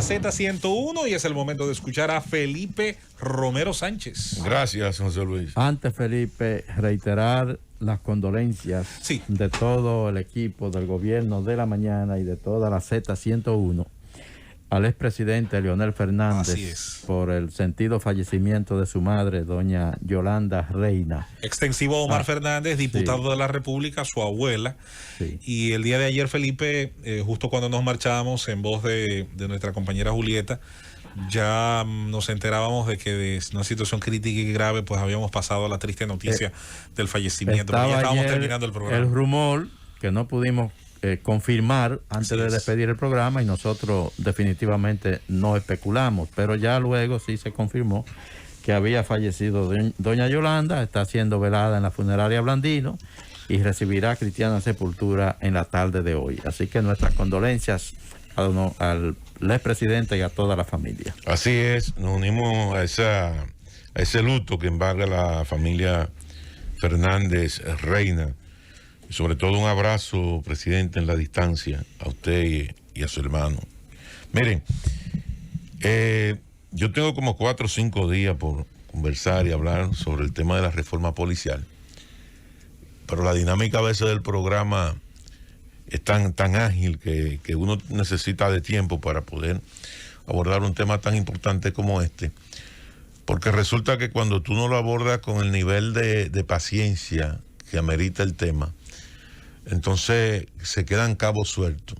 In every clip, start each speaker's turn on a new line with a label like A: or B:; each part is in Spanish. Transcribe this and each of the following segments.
A: Z101 y es el momento de escuchar a Felipe Romero Sánchez.
B: Gracias, José Luis.
C: Antes, Felipe, reiterar las condolencias de todo el equipo del gobierno de la mañana y de toda la Z101 al expresidente Leonel Fernández por el sentido fallecimiento de su madre, doña Yolanda Reina.
A: Extensivo a Omar Fernández, diputado de la República, su abuela. Y el día de ayer, Felipe, justo cuando nos marchábamos, en voz de nuestra compañera Julieta, ya nos enterábamos de que de una situación crítica y grave, pues habíamos pasado a la triste noticia del fallecimiento. Ya estábamos terminando el programa.
C: El rumor que no pudimos confirmar antes de despedir el programa, y nosotros definitivamente no especulamos, pero ya luego sí se confirmó que había fallecido doña Yolanda. Está siendo velada en la funeraria Blandino y recibirá cristiana sepultura en la tarde de hoy. Así que nuestras condolencias al expresidente y a toda la familia.
B: Así es, nos unimos a ese luto que embarga la familia Fernández Reina. Sobre todo un abrazo, presidente, en la distancia, a usted y a su hermano. Miren, yo tengo como 4 o 5 días por conversar y hablar sobre el tema de la reforma policial, pero la dinámica a veces del programa es tan ágil que uno necesita de tiempo para poder abordar un tema tan importante como este, porque resulta que cuando tú no lo abordas con el nivel de paciencia que amerita el tema, entonces se quedan cabos sueltos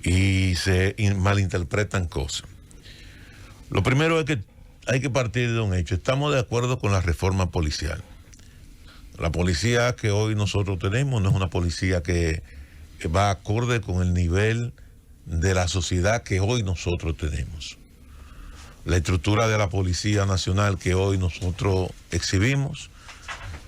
B: y se malinterpretan cosas. Lo primero es que hay que partir de un hecho. Estamos de acuerdo con la reforma policial. La policía que hoy nosotros tenemos no es una policía que va acorde con el nivel de la sociedad que hoy nosotros tenemos. La estructura de la Policía Nacional que hoy nosotros exhibimos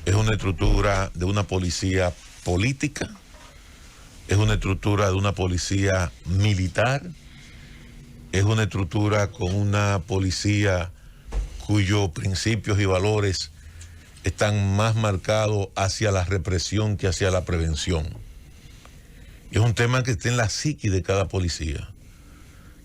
B: es una estructura de una policía política, es una estructura de una policía militar, es una estructura con una policía cuyos principios y valores están más marcados hacia la represión que hacia la prevención. Es un tema que está en la psique de cada policía.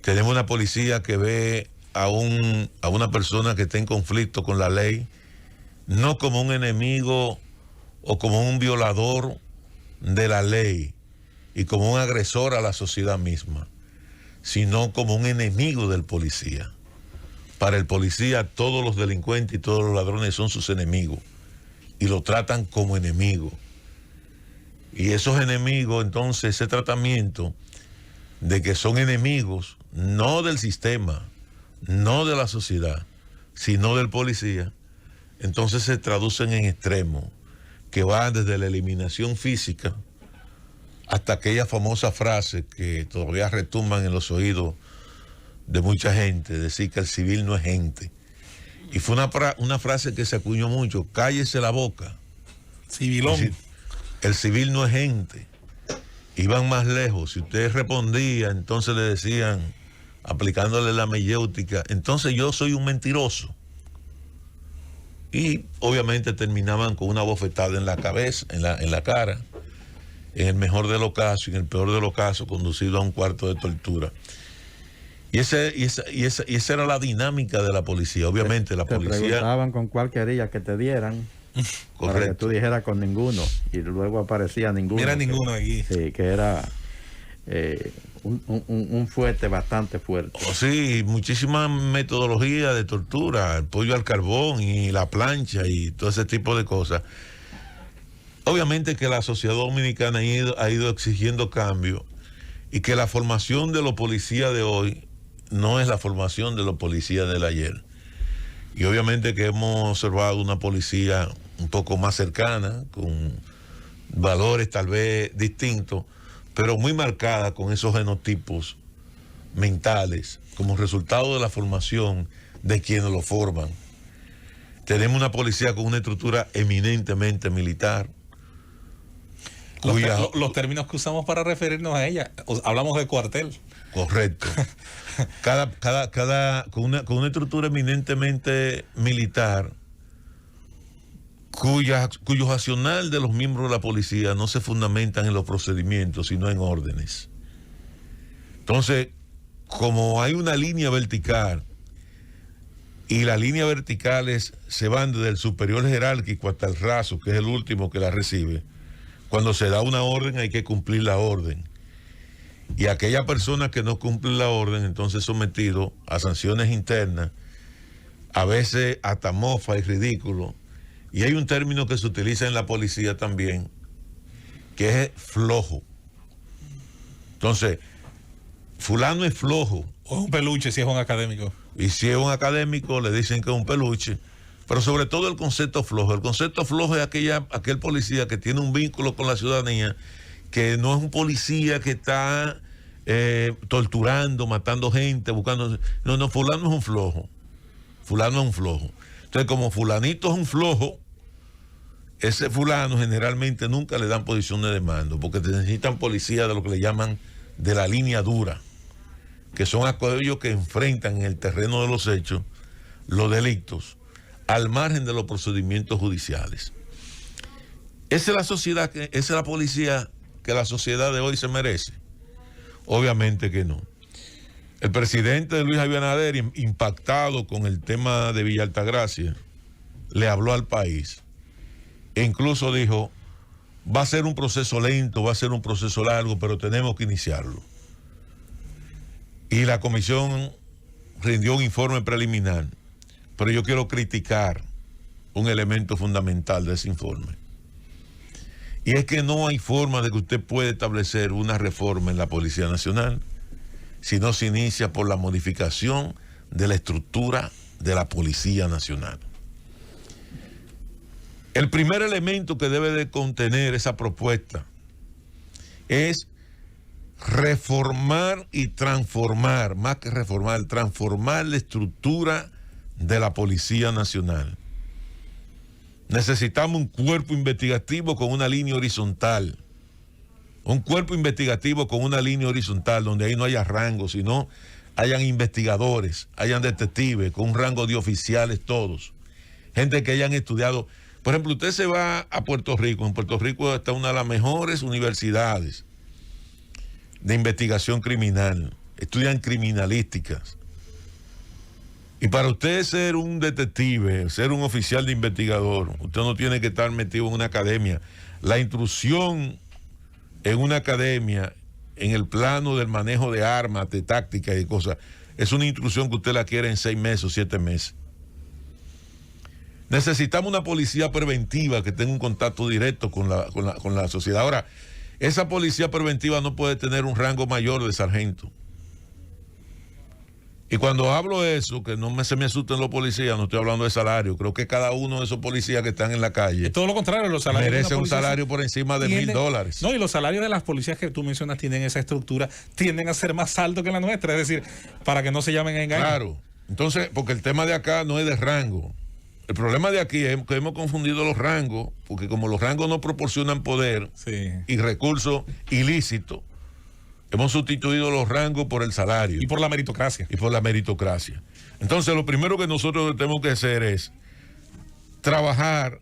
B: Tenemos una policía que ve a una persona que está en conflicto con la ley, no como un enemigo o como un violador de la ley y como un agresor a la sociedad misma, sino como un enemigo del policía. Para el policía todos los delincuentes y todos los ladrones son sus enemigos y lo tratan como enemigo. Y esos enemigos, entonces, ese tratamiento de que son enemigos no del sistema, no de la sociedad, sino del policía, entonces se traducen en extremos que van desde la eliminación física hasta aquella famosa frase que todavía retumban en los oídos de mucha gente, decir que el civil no es gente. Y fue una frase que se acuñó mucho: cállese la boca.
A: Civilón.
B: Es decir, el civil no es gente. Iban más lejos. Si usted respondía, entonces le decían, aplicándole la mayéutica, entonces yo soy un mentiroso. Y obviamente terminaban con una bofetada en la cabeza, en la cara, en el mejor de los casos y en el peor de los casos conducido a un cuarto de tortura. Y esa era la dinámica de la policía. Obviamente la policía...
C: Te preguntaban con cuál querías que te dieran. Correcto. Para que tú dijeras con ninguno, y luego aparecía ninguno.
A: Mira ninguno aquí.
C: Sí, que era un fuerte bastante fuerte.
B: Sí, muchísimas metodologías de tortura, el pollo al carbón y la plancha y todo ese tipo de cosas. Obviamente que la sociedad dominicana ha ido exigiendo cambios y que la formación de los policías de hoy no es la formación de los policías del ayer. Y obviamente que hemos observado una policía un poco más cercana, con valores tal vez distintos, pero muy marcada con esos genotipos mentales como resultado de la formación de quienes lo forman. Tenemos una policía con una estructura eminentemente militar.
A: Los términos que usamos para referirnos a ella, hablamos de cuartel.
B: Correcto. Con una estructura eminentemente militar, cuyo accionar de los miembros de la policía no se fundamentan en los procedimientos, sino en órdenes. Entonces, como hay una línea vertical, y las líneas verticales se van desde el superior jerárquico hasta el raso, que es el último que la recibe, cuando se da una orden hay que cumplir la orden. Y aquella persona que no cumple la orden, entonces sometido a sanciones internas, a veces hasta mofa y ridículo. Y hay un término que se utiliza en la policía también, que es flojo. Entonces, fulano es flojo.
A: O es un peluche si es un académico.
B: Y si es un académico, le dicen que es un peluche. Pero sobre todo el concepto flojo. El concepto flojo es aquel policía que tiene un vínculo con la ciudadanía, que no es un policía que está torturando, matando gente, buscando... No, fulano es un flojo. Fulano es un flojo. Entonces, como fulanito es un flojo, ese fulano generalmente nunca le dan posiciones de mando, porque necesitan policías de lo que le llaman de la línea dura, que son aquellos que enfrentan en el terreno de los hechos los delitos al margen de los procedimientos judiciales. ¿Esa es la sociedad, esa es la policía que la sociedad de hoy se merece? Obviamente que no. El presidente Luis Abinader, impactado con el tema de Villa Altagracia, le habló al país e incluso dijo: va a ser un proceso lento, va a ser un proceso largo, pero tenemos que iniciarlo. Y la comisión rindió un informe preliminar, pero yo quiero criticar un elemento fundamental de ese informe. Y es que no hay forma de que usted pueda establecer una reforma en la Policía Nacional si no se inicia por la modificación de la estructura de la Policía Nacional. El primer elemento que debe de contener esa propuesta es reformar y transformar, más que reformar, transformar la estructura de la Policía Nacional. Necesitamos un cuerpo investigativo con una línea horizontal. Un cuerpo investigativo con una línea horizontal donde ahí no haya rangos, sino hayan investigadores, hayan detectives con un rango de oficiales todos. Gente que hayan estudiado. Por ejemplo, usted se va a Puerto Rico. En Puerto Rico está una de las mejores universidades de investigación criminal. Estudian criminalísticas. Y para usted ser un detective, ser un oficial de investigador, usted no tiene que estar metido en una academia. La instrucción en una academia, en el plano del manejo de armas, de tácticas y cosas, es una instrucción que usted la quiere en 6 meses o 7 meses. Necesitamos una policía preventiva que tenga un contacto directo con la sociedad. Ahora, esa policía preventiva no puede tener un rango mayor de sargento. Y cuando hablo de eso, que no se me asusten los policías, no estoy hablando de salario. Creo que cada uno de esos policías que están en la calle,
A: todo lo contrario, los salarios
B: merece un salario por encima de $1,000.
A: No, y los salarios de las policías que tú mencionas tienen esa estructura, tienden a ser más altos que la nuestra, es decir, para que no se llamen a engañar.
B: Claro, entonces, porque el tema de acá no es de rango. El problema de aquí es que hemos confundido los rangos, porque como los rangos no proporcionan poder y recursos ilícitos, hemos sustituido los rangos por el salario.
A: Y por la meritocracia.
B: Entonces, lo primero que nosotros tenemos que hacer es trabajar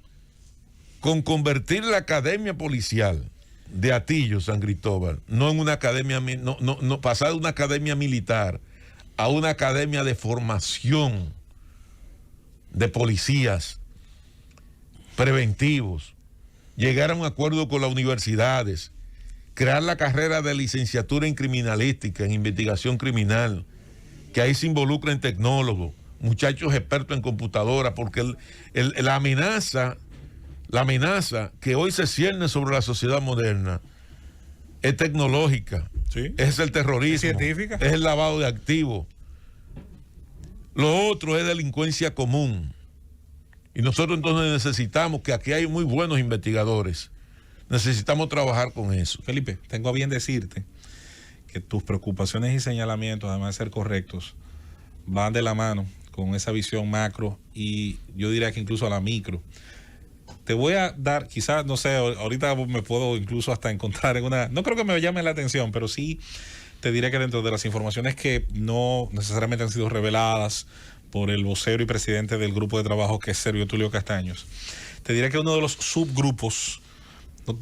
B: con convertir la academia policial de Atillo, San Cristóbal, no en una academia, no pasar de una academia militar a una academia de formación de policías preventivos, llegar a un acuerdo con las universidades, crear la carrera de licenciatura en criminalística, en investigación criminal, que ahí se involucren tecnólogos, muchachos expertos en computadora, porque la amenaza que hoy se cierne sobre la sociedad moderna es tecnológica,
A: ¿sí?
B: Es el terrorismo,
A: ¿Es científica?
B: Es el lavado de activos. Lo otro es delincuencia común. Y nosotros entonces necesitamos, que aquí hay muy buenos investigadores, necesitamos trabajar con eso.
A: Felipe, tengo a bien decirte que tus preocupaciones y señalamientos, además de ser correctos, van de la mano con esa visión macro y yo diría que incluso a la micro. Te voy a dar, quizás, no sé, ahorita me puedo incluso hasta encontrar en una... No creo que me llame la atención, pero sí te diré que dentro de las informaciones que no necesariamente han sido reveladas por el vocero y presidente del grupo de trabajo, que es Servio Tulio Castaños, te diré que uno de los subgrupos,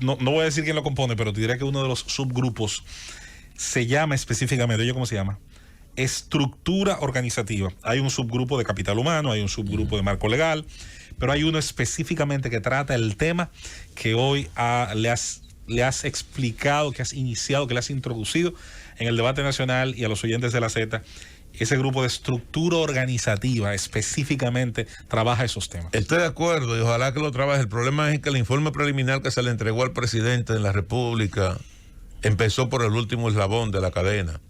A: no voy a decir quién lo compone, pero te diré que uno de los subgrupos se llama específicamente, oye, ¿cómo se llama? estructura organizativa. Hay un subgrupo de capital humano, hay un subgrupo de marco legal, pero hay uno específicamente que trata el tema que hoy le has explicado, que has iniciado, que le has introducido en el debate nacional y a los oyentes de la Z. Ese grupo de estructura organizativa específicamente trabaja esos temas.
B: Estoy de acuerdo y ojalá que lo trabaje. El problema es que el informe preliminar que se le entregó al presidente de la República empezó por el último eslabón de la cadena.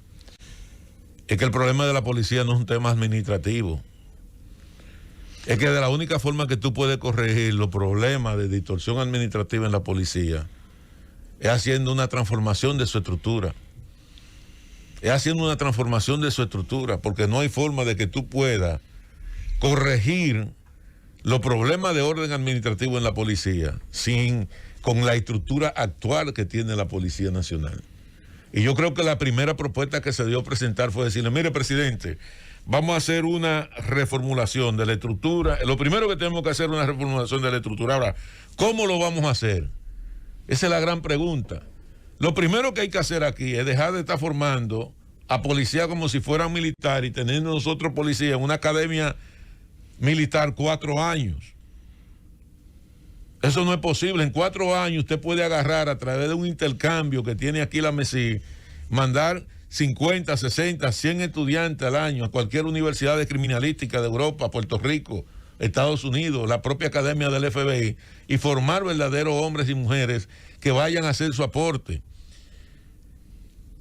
B: Es que el problema de la policía no es un tema administrativo. Es que de la única forma que tú puedes corregir los problemas de distorsión administrativa en la policía es haciendo una transformación de su estructura. Es haciendo una transformación de su estructura, porque no hay forma de que tú puedas corregir los problemas de orden administrativo en la policía con la estructura actual que tiene la Policía Nacional. Y yo creo que la primera propuesta que se dio a presentar fue decirle, mire, presidente, vamos a hacer una reformulación de la estructura. Lo primero que tenemos que hacer es una reformulación de la estructura. Ahora, ¿cómo lo vamos a hacer? Esa es la gran pregunta. Lo primero que hay que hacer aquí es dejar de estar formando a policías como si fueran militares y teniendo nosotros policías en una academia militar 4 años. Eso no es posible. En 4 años usted puede agarrar a través de un intercambio que tiene aquí la MESI, mandar 50, 60, 100 estudiantes al año a cualquier universidad de criminalística de Europa, Puerto Rico, Estados Unidos, la propia academia del FBI, y formar verdaderos hombres y mujeres que vayan a hacer su aporte.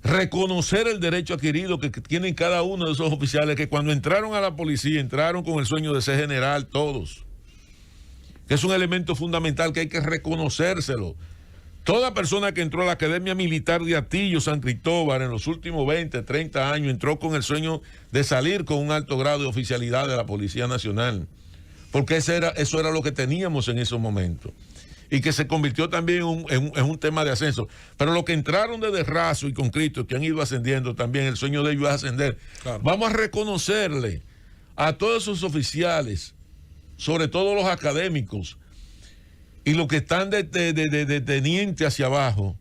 B: Reconocer el derecho adquirido que tienen cada uno de esos oficiales que cuando entraron a la policía entraron con el sueño de ser general todos, que es un elemento fundamental que hay que reconocérselo. Toda persona que entró a la Academia Militar de Atillo, San Cristóbal, en los últimos 20, 30 años, entró con el sueño de salir con un alto grado de oficialidad de la Policía Nacional, porque eso era lo que teníamos en esos momentos, y que se convirtió también en un tema de ascenso. Pero los que entraron desde raso y con Cristo, que han ido ascendiendo también, el sueño de ellos es ascender. Claro. Vamos a reconocerle a todos esos oficiales, sobre todo los académicos, y los que están de teniente hacia abajo,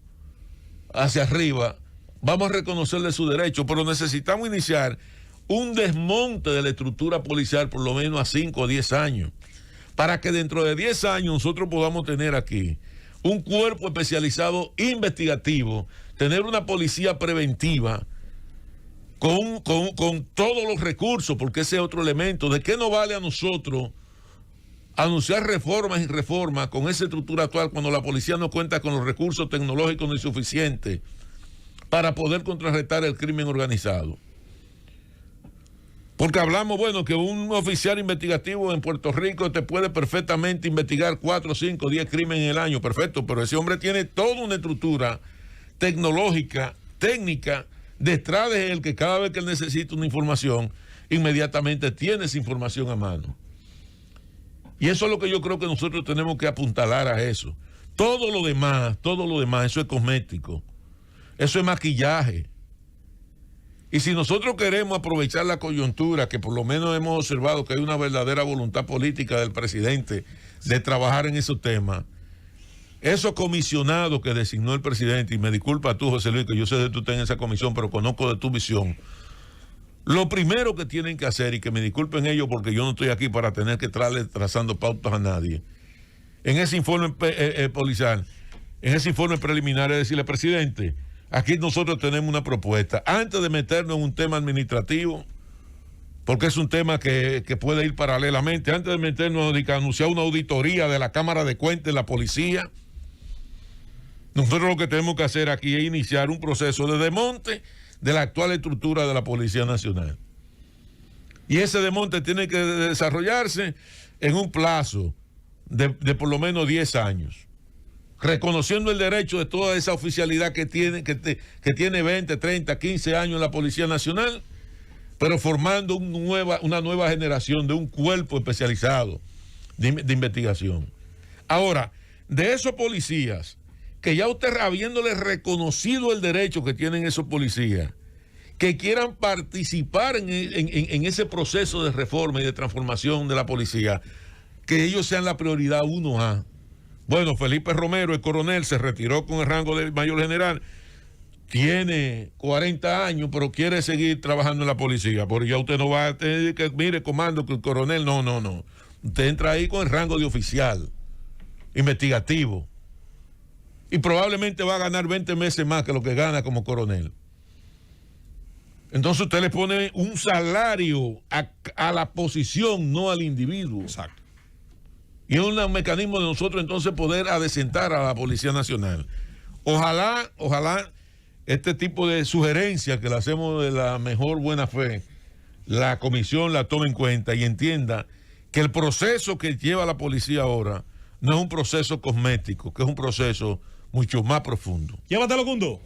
B: hacia arriba, vamos a reconocerle su derecho, pero necesitamos iniciar un desmonte de la estructura policial por lo menos a 5 o 10 años, para que dentro de 10 años nosotros podamos tener aquí un cuerpo especializado investigativo, tener una policía preventiva con todos los recursos, porque ese es otro elemento. ¿De qué nos vale a nosotros anunciar reformas y reformas con esa estructura actual cuando la policía no cuenta con los recursos tecnológicos ni suficientes para poder contrarrestar el crimen organizado? Porque hablamos, bueno, que un oficial investigativo en Puerto Rico te puede perfectamente investigar 4, 5, 10 crímenes en el año, perfecto, pero ese hombre tiene toda una estructura tecnológica, técnica, detrás de él, que cada vez que él necesita una información, inmediatamente tiene esa información a mano. Y eso es lo que yo creo que nosotros tenemos que apuntalar a eso. Todo lo demás, eso es cosmético, eso es maquillaje. Y si nosotros queremos aprovechar la coyuntura, que por lo menos hemos observado que hay una verdadera voluntad política del presidente de trabajar en esos temas, esos comisionados que designó el presidente, y me disculpa tú, José Luis, que yo sé que tú estás en esa comisión, pero conozco de tu visión, lo primero que tienen que hacer, y que me disculpen ellos porque yo no estoy aquí para tener que estarle trazando pautas a nadie, en ese informe policial, en ese informe preliminar, es decirle, presidente, aquí nosotros tenemos una propuesta. Antes de meternos en un tema administrativo, porque es un tema que puede ir paralelamente, antes de meternos a anunciar una auditoría de la Cámara de Cuentas de la policía, nosotros lo que tenemos que hacer aquí es iniciar un proceso de desmonte de la actual estructura de la Policía Nacional. Y ese desmonte tiene que desarrollarse en un plazo de por lo menos 10 años. Reconociendo el derecho de toda esa oficialidad que tiene 20, 30, 15 años en la Policía Nacional, pero formando una nueva generación de un cuerpo especializado de investigación. Ahora, de esos policías, que ya usted habiéndole reconocido el derecho que tienen esos policías, que quieran participar en ese proceso de reforma y de transformación de la policía, que ellos sean la prioridad 1A. Bueno, Felipe Romero, el coronel, se retiró con el rango de mayor general. tiene 40 años, pero quiere seguir trabajando en la policía, porque ya usted no va a tener que, mire, comando, que el coronel, no. Usted entra ahí con el rango de oficial, investigativo, y probablemente va a ganar 20 meses más que lo que gana como coronel. Entonces usted le pone un salario a la posición, no al individuo.
A: Exacto.
B: Y es un mecanismo de nosotros entonces poder adecentar a la Policía Nacional. Ojalá este tipo de sugerencias que le hacemos de la mejor buena fe, la comisión la tome en cuenta y entienda que el proceso que lleva la policía ahora no es un proceso cosmético, que es un proceso mucho más profundo.
A: Llévatelo, Cundo.